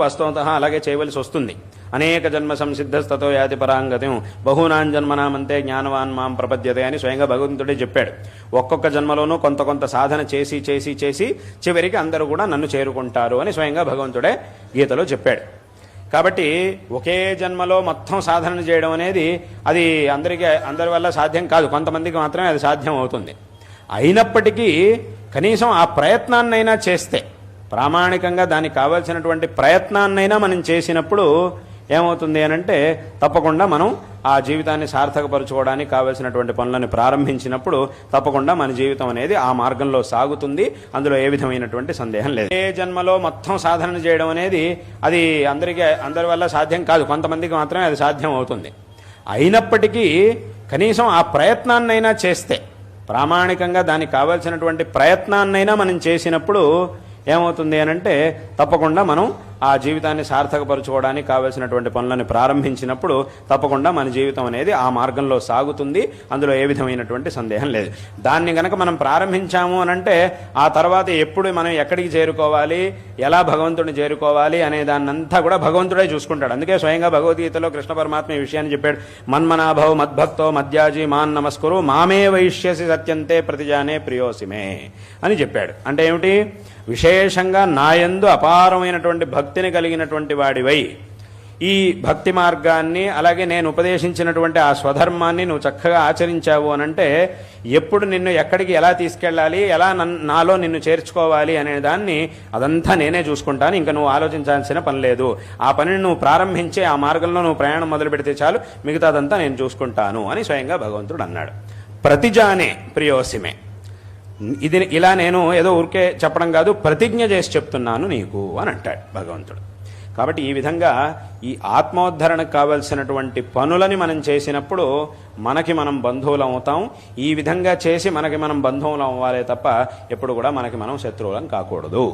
వాస్తవంతః అలాగే చేయవలసి వస్తుంది. అనేక జన్మ సంసిద్ధస్తతో యాతి పరాంగత్యం బహూనాం జన్మనామంతే జ్ఞానవాన్ మాం ప్రపద్యతే అని స్వయంగా భగవంతుడే చెప్పాడు. ఒక్కొక్క జన్మలోనూ కొంత కొంత సాధన చేసి చేసి చేసి చివరికి అందరూ కూడా నన్ను చేరుకుంటారు అని స్వయంగా భగవంతుడే గీతలో చెప్పాడు. కాబట్టి ఒకే జన్మలో మొత్తం సాధన చేయడం అనేది అది అందరి వల్ల సాధ్యం కాదు, కొంతమందికి మాత్రమే అది సాధ్యం అవుతుంది. అయినప్పటికీ కనీసం ఆ ప్రయత్నాన్నైనా చేస్తే, ప్రామాణికంగా దానికి కావాల్సినటువంటి ప్రయత్నాన్నైనా మనం చేసినప్పుడు ఏమవుతుంది అనంటే తప్పకుండా మనం ఆ జీవితాన్ని సార్థకపరచుకోవడానికి కావలసినటువంటి పనులను ప్రారంభించినప్పుడు తప్పకుండా మన జీవితం అనేది ఆ మార్గంలో సాగుతుంది. అందులో ఏ విధమైనటువంటి సందేహం లేదు. ఏ జన్మలో మొత్తం సాధన చేయడం అనేది అది అందరి వల్ల సాధ్యం కాదు, కొంతమందికి మాత్రమే అది సాధ్యం అవుతుంది. అయినప్పటికీ కనీసం ఆ ప్రయత్నాన్నైనా చేస్తే, ప్రామాణికంగా దానికి కావాల్సినటువంటి ప్రయత్నాన్నైనా మనం చేసినప్పుడు ఏమవుతుంది అనంటే తప్పకుండా మనం ఆ జీవితాన్ని సార్థకపరచుకోవడానికి కావలసినటువంటి పనులను ప్రారంభించినప్పుడు తప్పకుండా మన జీవితం అనేది ఆ మార్గంలో సాగుతుంది. అందులో ఏ విధమైనటువంటి సందేహం లేదు. దాన్ని గనక మనం ప్రారంభించాము అనంటే ఆ తర్వాత ఎప్పుడు మనం ఎక్కడికి చేరుకోవాలి, ఎలా భగవంతుడిని చేరుకోవాలి అనే దాన్నంతా కూడా భగవంతుడే చూసుకుంటాడు. అందుకే స్వయంగా భగవద్గీతలో కృష్ణ పరమాత్మ ఈ విషయాన్ని చెప్పాడు. మన్మనాభవ మద్భక్తో మధ్యాజీ మాన్ నమస్కురు మామే వైష్యసి సత్యంతే ప్రతిజానే ప్రియోసిమే అని చెప్పాడు. అంటే ఏమిటి? విశేషంగా నాయందు అపారమైనటువంటి భక్తిని కలిగినటువంటి వాడివై ఈ భక్తి మార్గాన్ని అలాగే నేను ఉపదేశించినటువంటి ఆ స్వధర్మాన్ని నువ్వు చక్కగా ఆచరించావు అనంటే ఎప్పుడు నిన్ను ఎక్కడికి ఎలా తీసుకెళ్ళాలి, ఎలా నాలో నిన్ను చేర్చుకోవాలి అనే దాన్ని అదంతా నేనే చూసుకుంటాను. ఇంకా నువ్వు ఆలోచించాల్సిన పని లేదు. ఆ పనిని నువ్వు ప్రారంభించే ఆ మార్గంలో నువ్వు ప్రయాణం మొదలు పెడితే చాలు, మిగతాదంతా నేను చూసుకుంటాను అని స్వయంగా భగవంతుడు అన్నాడు. ప్రతిజానే ప్రియోసిమే, ఇది ఇలా నేను ఏదో ఊరికే చెప్పడం కాదు, ప్రతిజ్ఞ చేసి చెప్తున్నాను నీకు అని అంటాడు భగవంతుడు. కాబట్టి ఈ విధంగా ఈ ఆత్మోద్ధరణకు కావలసినటువంటి పనులని మనం చేసినప్పుడు మనకి మనం బంధువులం అవుతాం. ఈ విధంగా చేసి మనకి మనం బంధువులం అవ్వాలే తప్ప ఎప్పుడు కూడా మనకి మనం శత్రువులం కాకూడదు.